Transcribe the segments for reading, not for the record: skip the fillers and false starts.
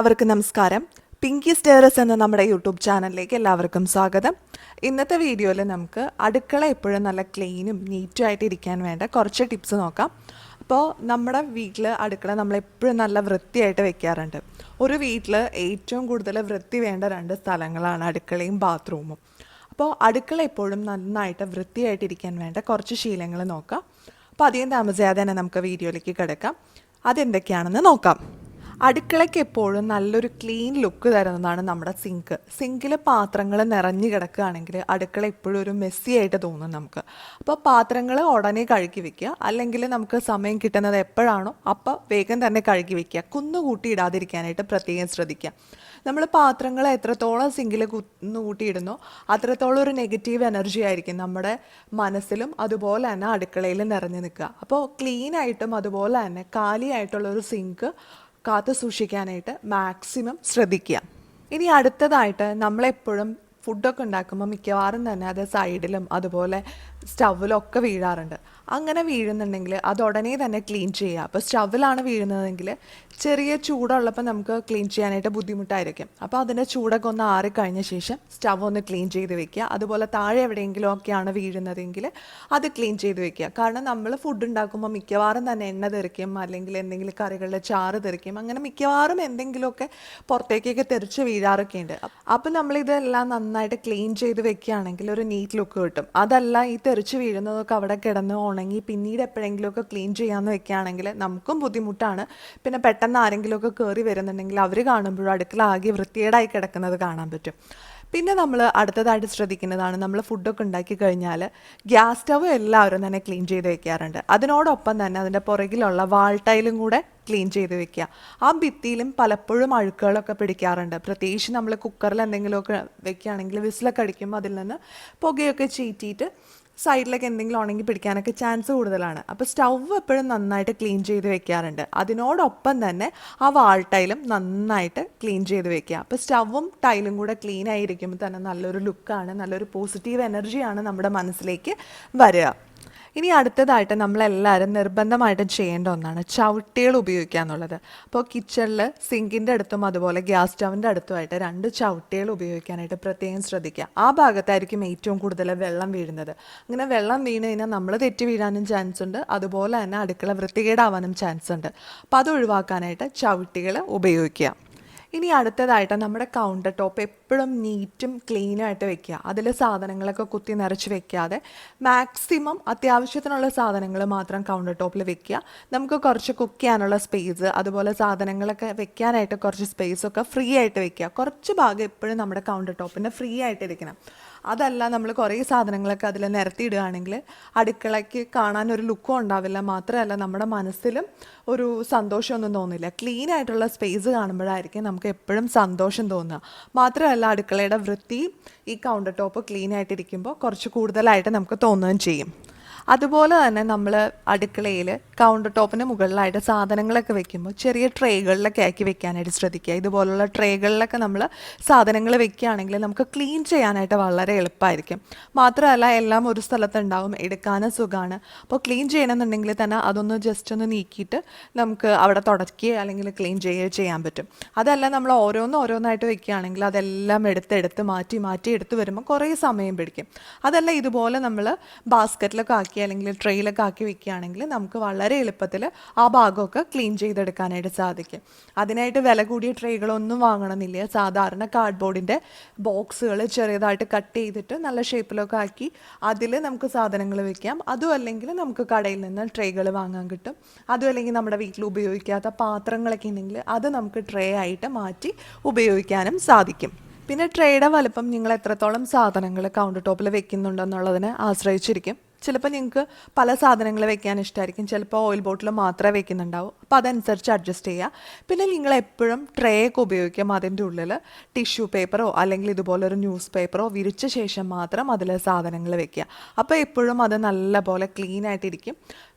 അവർക്ക് നമസ്കാരം. പിങ്കി സ്റ്റേറസ് എന്ന നമ്മുടെ യൂട്യൂബ് ചാനലിലേക്ക് എല്ലാവർക്കും സ്വാഗതം. ഇന്നത്തെ വീഡിയോയിൽ നമുക്ക് അടുക്കള എപ്പോഴും നല്ല ക്ലീനും നീറ്റും ആയിട്ട് ഇരിക്കാൻ വേണ്ട കുറച്ച് ടിപ്സ് നോക്കാം. അപ്പോൾ നമ്മുടെ വീട്ടിൽ അടുക്കള നമ്മളെപ്പോഴും നല്ല വൃത്തിയായിട്ട് വെക്കാറുണ്ട്. ഒരു വീട്ടിൽ ഏറ്റവും കൂടുതൽ വൃത്തി വേണ്ട രണ്ട് സ്ഥലങ്ങളാണ് അടുക്കളയും ബാത്റൂമും. അപ്പോൾ അടുക്കള എപ്പോഴും നന്നായിട്ട് വൃത്തിയായിട്ടിരിക്കാൻ വേണ്ട കുറച്ച് ശീലങ്ങൾ നോക്കാം. അപ്പോൾ അധികം താമസിയാതെ തന്നെ നമുക്ക് വീഡിയോയിലേക്ക് കിടക്കാം. അതെന്തൊക്കെയാണെന്ന് നോക്കാം. അടുക്കളയ്ക്ക് എപ്പോഴും നല്ലൊരു ക്ലീൻ ലുക്ക് തരുന്നതാണ് നമ്മുടെ സിങ്കിൽ പാത്രങ്ങൾ നിറഞ്ഞു കിടക്കുകയാണെങ്കിൽ അടുക്കള എപ്പോഴും ഒരു മെസ്സി ആയിട്ട് തോന്നും നമുക്ക്. അപ്പോൾ പാത്രങ്ങൾ ഉടനെ കഴുകി വെക്കുക, അല്ലെങ്കിൽ നമുക്ക് സമയം കിട്ടുന്നത് എപ്പോഴാണോ അപ്പോൾ വേഗം തന്നെ കഴുകി വെക്കുക. കുന്നുകൂട്ടി ഇടാതിരിക്കാനായിട്ട് പ്രത്യേകം ശ്രദ്ധിക്കുക. നമ്മൾ പാത്രങ്ങൾ എത്രത്തോളം സിങ്കിൽ കുന്നുകൂട്ടിയിടുന്നോ അത്രത്തോളം ഒരു നെഗറ്റീവ് എനർജി ആയിരിക്കും നമ്മുടെ മനസ്സിലും അതുപോലെ തന്നെ അടുക്കളയിൽ നിറഞ്ഞു നിൽക്കുക. അപ്പോൾ ക്ലീനായിട്ടും അതുപോലെ തന്നെ കാലിയായിട്ടുള്ളൊരു സിങ്ക് കാത്തു സൂക്ഷിക്കാനായിട്ട് മാക്സിമം ശ്രദ്ധിക്കുക. ഇനി അടുത്തതായിട്ട് നമ്മളെപ്പോഴും ഫുഡൊക്കെ ഉണ്ടാക്കുമ്പോൾ മിക്കവാറും തന്നെ അത് സൈഡിലും അതുപോലെ സ്റ്റൗവിലൊക്കെ വീഴാറുണ്ട്. അങ്ങനെ വീഴുന്നുണ്ടെങ്കിൽ അത് ഉടനെ തന്നെ ക്ലീൻ ചെയ്യുക. അപ്പോൾ സ്റ്റൗവിലാണ് വീഴുന്നതെങ്കിൽ ചെറിയ ചൂടുള്ളപ്പോൾ നമുക്ക് ക്ലീൻ ചെയ്യാനായിട്ട് ബുദ്ധിമുട്ടായിരിക്കും. അപ്പോൾ അതിൻ്റെ ചൂടൊക്കെ ഒന്ന് ആറിക്കഴിഞ്ഞ ശേഷം സ്റ്റവ് ഒന്ന് ക്ലീൻ ചെയ്ത് വെക്കുക. അതുപോലെ താഴെ എവിടെയെങ്കിലും ഒക്കെയാണ് വീഴുന്നതെങ്കിൽ അത് ക്ലീൻ ചെയ്ത് വെക്കുക. കാരണം നമ്മൾ ഫുഡ് ഉണ്ടാക്കുമ്പോൾ മിക്കവാറും തന്നെ എണ്ണ തെറിക്കും, അല്ലെങ്കിൽ എന്തെങ്കിലും കറികളിലെ ചാറ് തെറിക്കും, അങ്ങനെ മിക്കവാറും എന്തെങ്കിലുമൊക്കെ പുറത്തേക്കൊക്കെ തെറിച്ച് വീഴാറൊക്കെ ഉണ്ട്. അപ്പോൾ നമ്മളിതെല്ലാം നന്നായിട്ട് ക്ലീൻ ചെയ്ത് വെക്കുകയാണെങ്കിൽ ഒരു നീറ്റ് ലുക്ക് കിട്ടും. അതല്ല ഈ തെറിച്ച് വീഴുന്നതൊക്കെ അവിടെ കിടന്ന് ഉണങ്ങി പിന്നീട് എപ്പോഴെങ്കിലുമൊക്കെ ക്ലീൻ ചെയ്യാമെന്ന് വെക്കുകയാണെങ്കിൽ നമുക്കും ബുദ്ധിമുട്ടാണ്. പിന്നെ പെട്ടെന്ന് ആരെങ്കിലുമൊക്കെ കയറി വരുന്നുണ്ടെങ്കിൽ അവർ കാണുമ്പോഴും അടുക്കള ആകെ വൃത്തികേടായി കിടക്കുന്നത് കാണാൻ പറ്റും. പിന്നെ നമ്മൾ അടുത്തതായിട്ട് ശ്രദ്ധിക്കുന്നതാണ്, നമ്മൾ ഫുഡൊക്കെ ഉണ്ടാക്കി കഴിഞ്ഞാൽ ഗ്യാസ് സ്റ്റവ് എല്ലാവരും തന്നെ ക്ലീൻ ചെയ്ത് വെക്കാറുണ്ട്. അതിനോടൊപ്പം തന്നെ അതിൻ്റെ പുറകിലുള്ള വാൾ ടൈലും കൂടെ ക്ലീൻ ചെയ്ത് വെക്കുക. ആ ഭിത്തിയിലും പലപ്പോഴും അഴുക്കുകളൊക്കെ പിടിക്കാറുണ്ട്. പ്രത്യേകിച്ച് നമ്മൾ കുക്കറിൽ എന്തെങ്കിലുമൊക്കെ വെക്കുകയാണെങ്കിൽ വിസിലൊക്കെ അടിക്കുമ്പോൾ അതിൽ നിന്ന് പുകയൊക്കെ ചീറ്റിയിട്ട് സൈഡിലൊക്കെ എന്തെങ്കിലും ഉണങ്ങി പിടിക്കാനൊക്കെ ചാൻസ് കൂടുതലാണ്. അപ്പോൾ സ്റ്റൗവ് എപ്പോഴും നന്നായിട്ട് ക്ലീൻ ചെയ്ത് വെക്കാറുണ്ട്. അതിനോടൊപ്പം തന്നെ ആ വാൾ ടൈലും നന്നായിട്ട് ക്ലീൻ ചെയ്ത് വെക്കുക. അപ്പോൾ സ്റ്റൗവും ടൈലും കൂടെ ക്ലീൻ ആയിരിക്കുമ്പോൾ തന്നെ നല്ലൊരു ലുക്കാണ്, നല്ലൊരു പോസിറ്റീവ് എനർജിയാണ് നമ്മുടെ മനസ്സിലേക്ക് വരിക. ഇനി അടുത്തതായിട്ട് നമ്മളെല്ലാവരും നിർബന്ധമായിട്ടും ചെയ്യേണ്ട ഒന്നാണ് ചവിട്ടികൾ ഉപയോഗിക്കുക എന്നുള്ളത്. അപ്പോൾ കിച്ചണിൽ സിങ്കിൻ്റെ അടുത്തും അതുപോലെ ഗ്യാസ് സ്റ്റവിൻ്റെ അടുത്തുമായിട്ട് രണ്ട് ചവിട്ടികൾ ഉപയോഗിക്കാനായിട്ട് പ്രത്യേകം ശ്രദ്ധിക്കുക. ആ ഭാഗത്തായിരിക്കും ഏറ്റവും കൂടുതൽ വെള്ളം വീഴുന്നത്. അങ്ങനെ വെള്ളം വീണ് കഴിഞ്ഞാൽ നമ്മൾ തെറ്റി വീഴാനും ചാൻസ് ഉണ്ട്, അതുപോലെ തന്നെ അടുക്കള വൃത്തികേടാവാനും ചാൻസ് ഉണ്ട്. അപ്പോൾ അത് ഒഴിവാക്കാനായിട്ട് ചവിട്ടികൾ ഉപയോഗിക്കുക. ഇനി അടുത്തതായിട്ട് നമ്മുടെ കൗണ്ടർ ടോപ്പ് എപ്പോഴും നീറ്റും ക്ലീനായിട്ട് വെക്കുക. അതിൽ സാധനങ്ങളൊക്കെ കുത്തി നിറച്ച് വെക്കാതെ മാക്സിമം അത്യാവശ്യത്തിനുള്ള സാധനങ്ങൾ മാത്രം കൗണ്ടർ ടോപ്പിൽ വെക്കുക. നമുക്ക് കുറച്ച് കുക്ക് ചെയ്യാനുള്ള സ്പേസ് അതുപോലെ സാധനങ്ങളൊക്കെ വെക്കാനായിട്ട് കുറച്ച് സ്പേസൊക്കെ ഫ്രീ ആയിട്ട് വെക്കുക. കുറച്ച് ഭാഗം എപ്പോഴും നമ്മുടെ കൗണ്ടർ ടോപ്പിൻ്റെ ഫ്രീ ആയിട്ടിരിക്കണം. അതല്ല നമ്മൾ കുറേ സാധനങ്ങളൊക്കെ അതിൽ നിരത്തിയിടുകയാണെങ്കിൽ അടുക്കളയ്ക്ക് കാണാനൊരു ലുക്കും ഉണ്ടാവില്ല. മാത്രമല്ല നമ്മുടെ മനസ്സിലും ഒരു സന്തോഷമൊന്നും തോന്നില്ല. ക്ലീൻ ആയിട്ടുള്ള സ്പേസ് കാണുമ്പോഴായിരിക്കും നമുക്ക് എപ്പോഴും സന്തോഷം തോന്നുക. മാത്രമല്ല അടുക്കളയുടെ വൃത്തി ഈ കൗണ്ടർ ടോപ്പ് ക്ലീൻ ആയിട്ടിരിക്കുമ്പോൾ കുറച്ച് കൂടുതലായിട്ട് നമുക്ക് തോന്നുകയും ചെയ്യും. അതുപോലെ തന്നെ നമ്മൾ അടുക്കളയിൽ കൗണ്ടർ ടോപ്പിന് മുകളിലായിട്ട് സാധനങ്ങളൊക്കെ വെക്കുമ്പോൾ ചെറിയ ട്രേകളിലൊക്കെ ആക്കി വെക്കാനായിട്ട് ശ്രദ്ധിക്കുക. ഇതുപോലുള്ള ട്രേകളിലൊക്കെ നമ്മൾ സാധനങ്ങൾ വെക്കുകയാണെങ്കിൽ നമുക്ക് ക്ലീൻ ചെയ്യാനായിട്ട് വളരെ എളുപ്പമായിരിക്കും. മാത്രമല്ല എല്ലാം ഒരു സ്ഥലത്തുണ്ടാവും, എടുക്കാനും സുഖമാണ്. അപ്പോൾ ക്ലീൻ ചെയ്യണമെന്നുണ്ടെങ്കിൽ തന്നെ അതൊന്ന് ജസ്റ്റ് ഒന്ന് നീക്കിയിട്ട് നമുക്ക് അവിടെ തുടയ്ക്കുകയോ അല്ലെങ്കിൽ ക്ലീൻ ചെയ്യുകയോ ചെയ്യാൻ പറ്റും. അതല്ല നമ്മൾ ഓരോന്നായിട്ട് വെക്കുകയാണെങ്കിൽ അതെല്ലാം എടുത്ത് മാറ്റി എടുത്ത് വരുമ്പോൾ കുറേ സമയം പിടിക്കും. അതല്ല ഇതുപോലെ നമ്മൾ ബാസ്ക്കറ്റിലൊക്കെ അല്ലെങ്കിൽ ട്രെയിലൊക്കെ ആക്കി വെക്കുകയാണെങ്കിൽ നമുക്ക് വളരെ എളുപ്പത്തിൽ ആ ഭാഗമൊക്കെ ക്ലീൻ ചെയ്തെടുക്കാനായിട്ട് സാധിക്കും. അതിനായിട്ട് വില കൂടിയ ട്രേകളൊന്നും വാങ്ങണമെന്നില്ല. സാധാരണ കാർഡ്ബോർഡിൻ്റെ ബോക്സുകൾ ചെറിയതായിട്ട് കട്ട് ചെയ്തിട്ട് നല്ല ഷേപ്പിലൊക്കെ ആക്കി അതിൽ നമുക്ക് സാധനങ്ങൾ വെക്കാം. അതും അല്ലെങ്കിൽ നമുക്ക് കടയിൽ നിന്ന് ട്രേകൾ വാങ്ങാൻ കിട്ടും. അതും അല്ലെങ്കിൽ നമ്മുടെ വീട്ടിൽ ഉപയോഗിക്കാത്ത പാത്രങ്ങളൊക്കെ ഉണ്ടെങ്കിൽ അത് നമുക്ക് ട്രേ ആയിട്ട് മാറ്റി ഉപയോഗിക്കാനും സാധിക്കും. പിന്നെ ട്രേയുടെ വലുപ്പം നിങ്ങൾ എത്രത്തോളം സാധനങ്ങൾ കൗണ്ടർ ടോപ്പിൽ വെക്കുന്നുണ്ടെന്നുള്ളതിനെ ആശ്രയിച്ചിരിക്കും. ചിലപ്പോൾ നിങ്ങൾക്ക് പല സാധനങ്ങൾ വെക്കാൻ ഇഷ്ടമായിരിക്കും, ചിലപ്പോൾ ഓയിൽ ബോട്ടിൽ മാത്രമേ വെക്കുന്നുണ്ടാവും. അപ്പോൾ അതനുസരിച്ച് അഡ്ജസ്റ്റ് ചെയ്യുക. പിന്നെ നിങ്ങൾ എപ്പോഴും ട്രേ ഒക്കെ ഉപയോഗിക്കും, അതിൻ്റെ ഉള്ളിൽ ടിഷ്യൂ പേപ്പറോ അല്ലെങ്കിൽ ഇതുപോലൊരു ന്യൂസ് പേപ്പറോ വിരിച്ച ശേഷം മാത്രം അതിൽ സാധനങ്ങൾ വെക്കുക. അപ്പോൾ എപ്പോഴും അത് നല്ലപോലെ ക്ലീൻ ആയിട്ടിരിക്കും.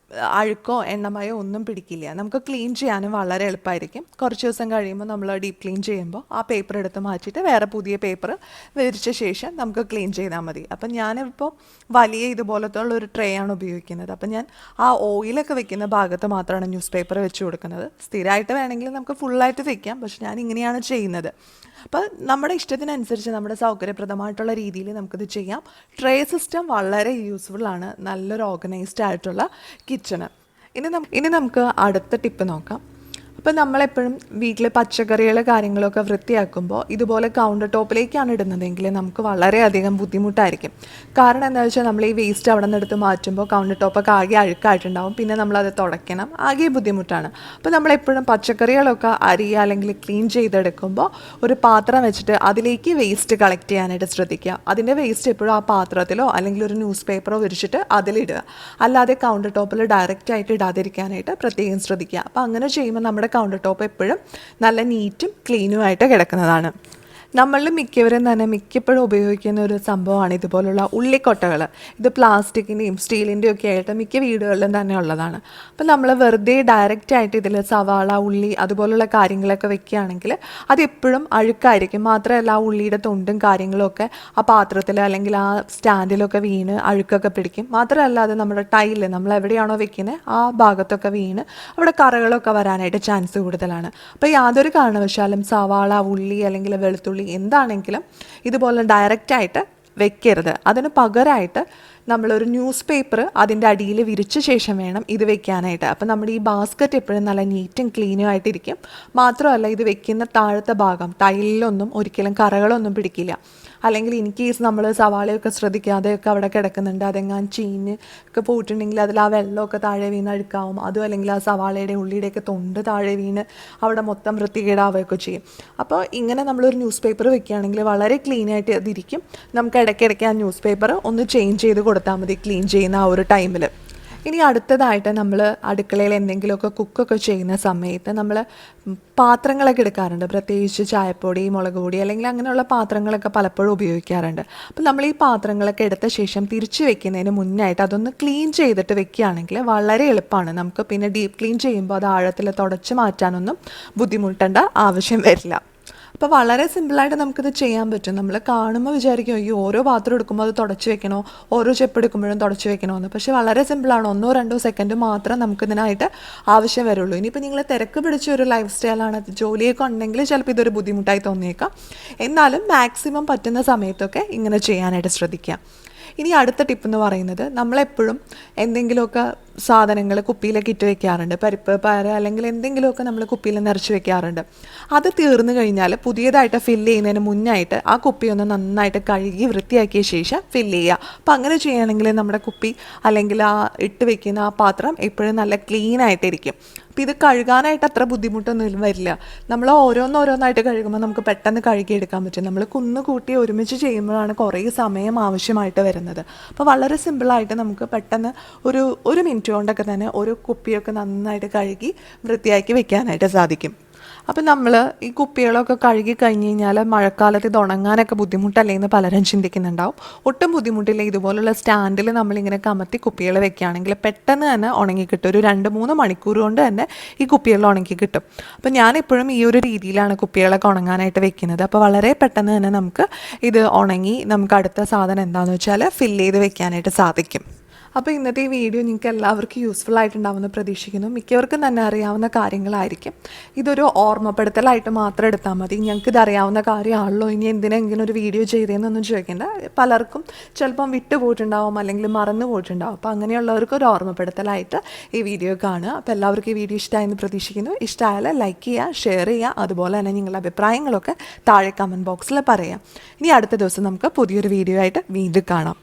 അഴുക്കോ എണ്ണമയോ ഒന്നും പിടിക്കില്ല. നമുക്ക് ക്ലീൻ ചെയ്യാനും വളരെ എളുപ്പമായിരിക്കും. കുറച്ച് ദിവസം കഴിയുമ്പോൾ നമ്മൾ ഡീപ്പ് ക്ലീൻ ചെയ്യുമ്പോൾ ആ പേപ്പർ എടുത്ത് മാറ്റിയിട്ട് വേറെ പുതിയ പേപ്പർ വിരിച്ച ശേഷം നമുക്ക് ക്ലീൻ ചെയ്താൽ മതി. അപ്പം ഞാനിപ്പോൾ വലിയ ഇതുപോലത്തെ ഉള്ള ഒരു ട്രേ ആണ് ഉപയോഗിക്കുന്നത്. അപ്പം ഞാൻ ആ ഓയിലൊക്കെ വെക്കുന്ന ഭാഗത്ത് മാത്രമാണ് ന്യൂസ് പേപ്പർ വെച്ച് കൊടുക്കുന്നത്. സ്ഥിരമായിട്ട് വേണമെങ്കിൽ നമുക്ക് ഫുള്ളായിട്ട് വെക്കാം, പക്ഷെ ഞാൻ ഇങ്ങനെയാണ് ചെയ്യുന്നത്. അപ്പോൾ നമ്മുടെ ഇഷ്ടത്തിനനുസരിച്ച് നമ്മുടെ സൗകര്യപ്രദമായിട്ടുള്ള രീതിയിൽ നമുക്കിത് ചെയ്യാം. ട്രേ സിസ്റ്റം വളരെ യൂസ്ഫുള്ളാണ്, നല്ലൊരു ഓർഗനൈസ്ഡ് ആയിട്ടുള്ള കിച്ചണ്. ഇനി നമുക്ക് അടുത്ത ടിപ്പ് നോക്കാം. അപ്പോൾ നമ്മളെപ്പോഴും വീട്ടിൽ പച്ചക്കറികൾ കാര്യങ്ങളൊക്കെ വൃത്തിയാക്കുമ്പോൾ ഇതുപോലെ കൗണ്ടർ ടോപ്പിലേക്കാണ് ഇടുന്നതെങ്കിൽ നമുക്ക് വളരെയധികം ബുദ്ധിമുട്ടായിരിക്കും. കാരണം എന്താണെന്ന് വെച്ചാൽ നമ്മൾ ഈ വേസ്റ്റ് അവിടെ നിന്ന് എടുത്ത് മാറ്റുമ്പോൾ കൗണ്ടർ ടോപ്പൊക്കെ ആകെ അഴുക്കായിട്ടുണ്ടാവും. പിന്നെ നമ്മളത് തുടയ്ക്കണം, ആകെ ബുദ്ധിമുട്ടാണ്. അപ്പോൾ നമ്മളെപ്പോഴും പച്ചക്കറികളൊക്കെ അരിയുക അല്ലെങ്കിൽ ക്ലീൻ ചെയ്തെടുക്കുമ്പോൾ ഒരു പാത്രം വെച്ചിട്ട് അതിലേക്ക് വേസ്റ്റ് കളക്ട് ചെയ്യാനായിട്ട് ശ്രദ്ധിക്കുക. അതിൻ്റെ വേസ്റ്റ് എപ്പോഴും ആ പാത്രത്തിലോ അല്ലെങ്കിൽ ഒരു ന്യൂസ് പേപ്പറോ വിരിച്ചിട്ട് അതിലിടുക. അല്ലാതെ കൗണ്ടർ ടോപ്പിൽ ഡയറക്റ്റായിട്ട് ഇടാതിരിക്കാനായിട്ട് പ്രത്യേകം ശ്രദ്ധിക്കുക. അപ്പോൾ അങ്ങനെ ചെയ്യുമ്പോൾ നമ്മുടെ കൗണ്ടർ ടോപ്പ് എപ്പോഴും നല്ല നീറ്റും ക്ലീനുമായിട്ട് കിടക്കുന്നതാണ്. നമ്മളിൽ മിക്കവരും തന്നെ മിക്കപ്പോഴും ഉപയോഗിക്കുന്ന ഒരു സംഭവമാണ് ഇതുപോലുള്ള ഉള്ളിക്കൊട്ടകൾ. ഇത് പ്ലാസ്റ്റിക്കിൻ്റെയും സ്റ്റീലിൻ്റെയും ഒക്കെ ആയിട്ട് മിക്ക വീടുകളിലും തന്നെ ഉള്ളതാണ്. അപ്പോൾ നമ്മൾ വെറുതെ ഡയറക്റ്റായിട്ട് ഇതിൽ സവാള, ഉള്ളി അതുപോലുള്ള കാര്യങ്ങളൊക്കെ വെക്കുകയാണെങ്കിൽ അതെപ്പോഴും അഴുക്കായിരിക്കും. മാത്രമല്ല ആ ഉള്ളിയുടെ തൊണ്ടും കാര്യങ്ങളും ഒക്കെ ആ പാത്രത്തിൽ അല്ലെങ്കിൽ ആ സ്റ്റാൻഡിലൊക്കെ വീണ് അഴുക്കൊക്കെ പിടിക്കും. മാത്രമല്ല അത് നമ്മുടെ ടൈല് നമ്മൾ എവിടെയാണോ വെക്കുന്നത് ആ ഭാഗത്തൊക്കെ വീണ് അവിടെ കറകളൊക്കെ വരാനായിട്ട് ചാൻസ് കൂടുതലാണ്. അപ്പോൾ യാതൊരു കാരണവശാലും സവാള, ഉള്ളി അല്ലെങ്കിൽ വെളുത്തുള്ളി എന്താണെങ്കിലും ഇതുപോലെ ഡയറക്റ്റായിട്ട് വെക്കരുത്. അതിന് പകരമായിട്ട് നമ്മളൊരു ന്യൂസ് പേപ്പർ അതിൻ്റെ അടിയിൽ വിരിച്ച ശേഷം വേണം ഇത് വെക്കാനായിട്ട്. അപ്പം നമ്മുടെ ഈ ബാസ്ക്കറ്റ് എപ്പോഴും നല്ല നീറ്റും ക്ലീനും ആയിട്ടിരിക്കും. മാത്രമല്ല ഇത് വെക്കുന്ന താഴത്തെ ഭാഗം ടൈലിലൊന്നും ഒരിക്കലും കറകളൊന്നും പിടിക്കില്ല. അല്ലെങ്കിൽ ഇൻ കേസ് നമ്മൾ സവാളയൊക്കെ ശ്രദ്ധിക്കാതെയൊക്കെ അവിടെ കിടക്കുന്നുണ്ട്, അതെങ്ങാനും ചീഞ്ഞ് ഒക്കെ പോയിട്ടുണ്ടെങ്കിൽ അതിൽ ആ വെള്ളമൊക്കെ താഴെ വീണ് അഴുക്കാവും. അതും അല്ലെങ്കിൽ ആ സവാളയുടെ ഉള്ളിയുടെയൊക്കെ തൊണ്ട് താഴെ വീണ് അവിടെ മൊത്തം വൃത്തികേടാവുകയൊക്കെ ചെയ്യും. അപ്പോൾ ഇങ്ങനെ നമ്മളൊരു ന്യൂസ് പേപ്പർ വെക്കുകയാണെങ്കിൽ വളരെ ക്ലീനായിട്ട് അതിരിക്കും. നമുക്ക് ഇടയ്ക്കിടയ്ക്ക് ആ ന്യൂസ് പേപ്പർ ഒന്ന് ചേഞ്ച് ചെയ്ത് കൊടുത്താൽ മതി ക്ലീൻ ചെയ്യുന്ന ആ ഒരു ടൈമിൽ. ഇനി അടുത്തതായിട്ട് നമ്മൾ അടുക്കളയിൽ എന്തെങ്കിലുമൊക്കെ കുക്കൊക്കെ ചെയ്യുന്ന സമയത്ത് നമ്മൾ പാത്രങ്ങളൊക്കെ എടുക്കാറുണ്ട്. പ്രത്യേകിച്ച് ചായപ്പൊടി, മുളക് പൊടി അല്ലെങ്കിൽ അങ്ങനെയുള്ള പാത്രങ്ങളൊക്കെ പലപ്പോഴും ഉപയോഗിക്കാറുണ്ട്. അപ്പോൾ നമ്മൾ ഈ പാത്രങ്ങളൊക്കെ എടുത്ത ശേഷം തിരിച്ച് വെക്കുന്നതിന് മുന്നായിട്ട് അതൊന്ന് ക്ലീൻ ചെയ്തിട്ട് വെക്കുകയാണെങ്കിൽ വളരെ എളുപ്പമാണ്. നമുക്ക് പിന്നെ ഡീപ്പ് ക്ലീൻ ചെയ്യുമ്പോൾ അത് ആഴത്തിൽ തുടച്ച് മാറ്റാനൊന്നും ബുദ്ധിമുട്ടേണ്ട ആവശ്യം വരില്ല. അപ്പോൾ വളരെ സിമ്പിളായിട്ട് നമുക്കിത് ചെയ്യാൻ പറ്റും. നമ്മൾ കാണുമ്പോൾ വിചാരിക്കും അയ്യോ ഓരോ പാത്രം എടുക്കുമ്പോൾ അത് തുടച്ച് വെക്കണോ, ഓരോ ചെപ്പ് എടുക്കുമ്പോഴും തുടച്ച് വെക്കണോ എന്ന്. പക്ഷേ വളരെ സിമ്പിളാണ്. 1-2 സെക്കൻഡ് മാത്രം നമുക്കിതിനായിട്ട് ആവശ്യം വരുള്ളൂ. ഇനിയിപ്പോൾ നിങ്ങൾ തിരക്ക് പിടിച്ച ഒരു ലൈഫ് സ്റ്റൈലാണ്, ജോലിയൊക്കെ ഉണ്ടെങ്കിൽ ചിലപ്പോൾ ഇതൊരു ബുദ്ധിമുട്ടായി തോന്നിയേക്കാം. എന്നാലും മാക്സിമം പറ്റുന്ന സമയത്തൊക്കെ ഇങ്ങനെ ചെയ്യാനായിട്ട് ശ്രദ്ധിക്കുക. ഇനി അടുത്ത ടിപ്പ് എന്ന് പറയുന്നത് നമ്മളെപ്പോഴും എന്തെങ്കിലുമൊക്കെ സാധനങ്ങൾ കുപ്പിയിലൊക്കെ ഇട്ട് വെക്കാറുണ്ട്. പരിപ്പ്, പയർ അല്ലെങ്കിൽ എന്തെങ്കിലുമൊക്കെ നമ്മൾ കുപ്പിയിൽ നിറച്ച് വെക്കാറുണ്ട്. അത് തീർന്നു കഴിഞ്ഞാൽ പുതിയതായിട്ട് ഫില്ല് ചെയ്യുന്നതിന് മുന്നായിട്ട് ആ കുപ്പി ഒന്ന് നന്നായിട്ട് കഴുകി വൃത്തിയാക്കിയ ശേഷം ഫില്ല് ചെയ്യുക. അപ്പം അങ്ങനെ ചെയ്യുകയാണെങ്കിൽ നമ്മുടെ കുപ്പി അല്ലെങ്കിൽ ആ ഇട്ട് വെക്കുന്ന ആ പാത്രം എപ്പോഴും നല്ല ക്ലീൻ ആയിട്ടിരിക്കും. അപ്പം ഇത് കഴുകാനായിട്ട് അത്ര ബുദ്ധിമുട്ടൊന്നും വരില്ല. നമ്മൾ ഓരോന്നായിട്ട് കഴുകുമ്പോൾ നമുക്ക് പെട്ടെന്ന് കഴുകിയെടുക്കാൻ പറ്റും. നമ്മൾ കുന്നുകൂട്ടി ഒരുമിച്ച് ചെയ്യുമ്പോഴാണ് കുറേ സമയം ആവശ്യമായിട്ട് വരുന്നത്. അപ്പോൾ വളരെ സിമ്പിളായിട്ട് നമുക്ക് പെട്ടെന്ന് ഒരു മിനിറ്റ് കൊണ്ടൊക്കെ തന്നെ ഒരു കുപ്പിയൊക്കെ നന്നായിട്ട് കഴുകി വൃത്തിയാക്കി വെക്കാനായിട്ട് സാധിക്കും. അപ്പം നമ്മൾ ഈ കുപ്പികളൊക്കെ കഴുകി കഴിഞ്ഞ് കഴിഞ്ഞാൽ മഴക്കാലത്ത് ഇത് ഉണങ്ങാനൊക്കെ ബുദ്ധിമുട്ടല്ലേ എന്ന് പലരും ചിന്തിക്കുന്നുണ്ടാവും. ഒട്ടും ബുദ്ധിമുട്ടില്ല. ഇതുപോലുള്ള സ്റ്റാൻഡിൽ നമ്മളിങ്ങനെ കമത്തി കുപ്പികൾ വെക്കുകയാണെങ്കിൽ പെട്ടെന്ന് തന്നെ ഉണങ്ങി കിട്ടും. ഒരു 2-3 മണിക്കൂർ കൊണ്ട് തന്നെ ഈ കുപ്പികൾ ഉണങ്ങി കിട്ടും. അപ്പം ഞാനെപ്പോഴും ഈ ഒരു രീതിയിലാണ് കുപ്പികളൊക്കെ ഉണങ്ങാനായിട്ട് വെക്കുന്നത്. അപ്പോൾ വളരെ പെട്ടെന്ന് തന്നെ നമുക്ക് ഇത് ഉണങ്ങി നമുക്ക് അടുത്ത സാധനം എന്താണെന്ന് വെച്ചാൽ ഫില്ല് ചെയ്ത് വെക്കാനായിട്ട് സാധിക്കും. അപ്പോൾ ഇന്നത്തെ ഈ വീഡിയോ നിങ്ങൾക്ക് എല്ലാവർക്കും യൂസ്ഫുൾ ആയിട്ടുണ്ടാവുമെന്ന് പ്രതീക്ഷിക്കുന്നു. മിക്കവർക്കും തന്നെ അറിയാവുന്ന കാര്യങ്ങളായിരിക്കും. ഇതൊരു ഓർമ്മപ്പെടുത്തലായിട്ട് മാത്രം എടുത്താൽ മതി. ഞങ്ങൾക്കിത് അറിയാവുന്ന കാര്യമാണല്ലോ, ഇനി എന്തിനെങ്കിലും ഒരു വീഡിയോ ചെയ്തതെന്നൊന്നും ചോദിക്കേണ്ട. പലർക്കും ചിലപ്പം വിട്ടുപോയിട്ടുണ്ടാവും അല്ലെങ്കിൽ മറന്നു പോയിട്ടുണ്ടാവും. അപ്പോൾ അങ്ങനെയുള്ളവർക്ക് ഒരു ഓർമ്മപ്പെടുത്തലായിട്ട് ഈ വീഡിയോ കാണുക. അപ്പോൾ എല്ലാവർക്കും ഈ വീഡിയോ ഇഷ്ടമായെന്ന് പ്രതീക്ഷിക്കുന്നു. ഇഷ്ടമായാൽ ലൈക്ക് ചെയ്യുക, ഷെയർ ചെയ്യുക. അതുപോലെ തന്നെ നിങ്ങളുടെ അഭിപ്രായങ്ങളൊക്കെ താഴെ കമൻറ്റ് ബോക്സിൽ പറയാം. ഇനി അടുത്ത ദിവസം നമുക്ക് പുതിയൊരു വീഡിയോ ആയിട്ട് വീണ്ടും കാണാം.